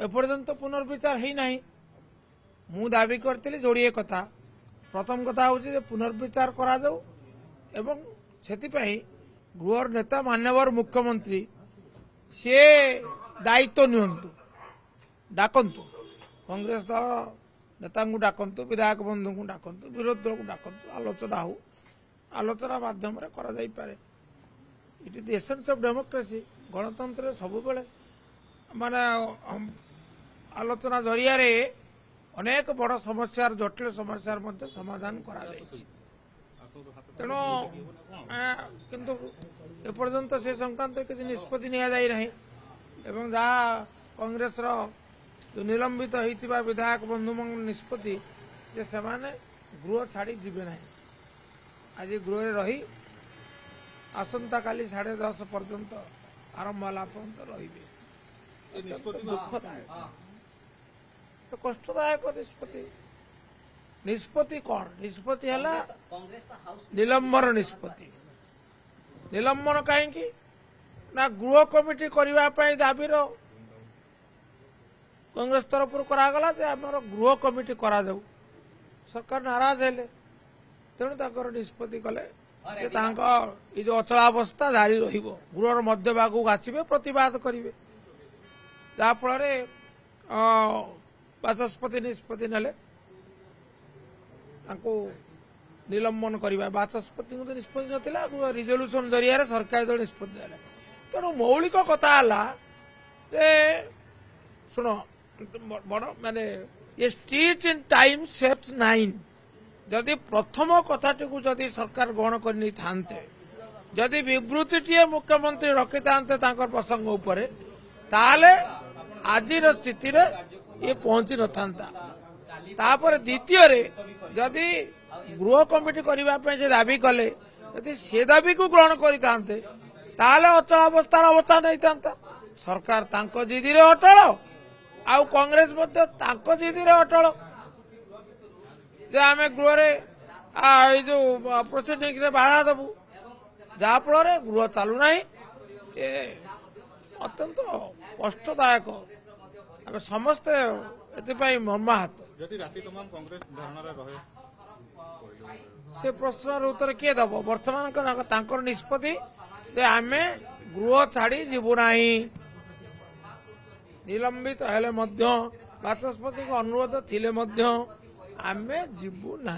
एपर्यंत पुनर्विचार है ना मु दाबी करती जोड़े कथा प्रथम कथा हूँ पुनर्विचार करा जाऊ एवं सेतिपाई गृहर नेता मान्यवर मुख्यमंत्री सी दायित्व नियंतु डाकंतु कांग्रेस दल नेता डाकंतु विधायक बंधु को डाकंतु विरोधी दल को डाकंतु आलोचना हो आलोचना माध्यम करा जाई पारे it is the essence of democracy गणतंत्र सब बेले माने आलोचना जरिया रे अनेक बड़ समस्या जटिल समस्या समाधान करा तेणु किंतु एपर्यंत से संक्रांत किसी निष्पत्ति नि एवं जहाँ कांग्रेस जो निलंबित होता विधायक बंधु निष्पत्ति जे से गृह छाड़ी जीवे ना आज गृह रही आसंता काली 10:30 पर्यंत आरंभ होला पर्यंत रहिबे कष्टदायक निष्पत्ति निष्पत्ति कौन निष्पत्ति है निलंबन निष्पत्ति निलंबन कहीं ना गृह कमिटी करने दाबी कांग्रेस तरफ करागला गृह कमिटी करा जाऊ सरकार नाराज है तेणु निष्पत्ति कले ये जो अचलावस्था जारी रह मध्य भाग को आसवे प्रतिवाद करेंगे जहाँफल बाचस्पति निष्पत्ति नेले निलंबन करवा बाचस्पति तो निष्पत्ति नाला रिजोल्यूशन जरिया सरकार दल निष्पत्ति नेले तेणु मौलिक कथा शुण बड़ माने ये स्टीच इन टाइम सेव्स 9 जदि प्रथम कथाटी को जदि सरकार ग्रहण करनी थांते जदि विवृत्ति मुख्यमंत्री रखी था प्रसंग उपरे ताले आज स्थिति रे ये पहुंची न था द्वितीय जदि गृह कमिटी करने दाबी कले यदि से दाबी को ग्रहण करते अचलावस्थार अवस्था नहीं था सरकार तांको जिदी रे अटल आउ कांग्रेस जिदी रे अटल जे आम गृह रे जो प्रोसीडिंग रे बाधा दबू जहाँफल गृह चलुना ये अत्यंत कष्टदायक आम समस्ते एपाई मर्माहत से प्रश्न उत्तर किए दब बर्तमान निष्पत्ति आम गृह छाड़ी जीवु ना निलंबित हेले बाचस्पति को अनुरोध थिले आमे जीवु ना।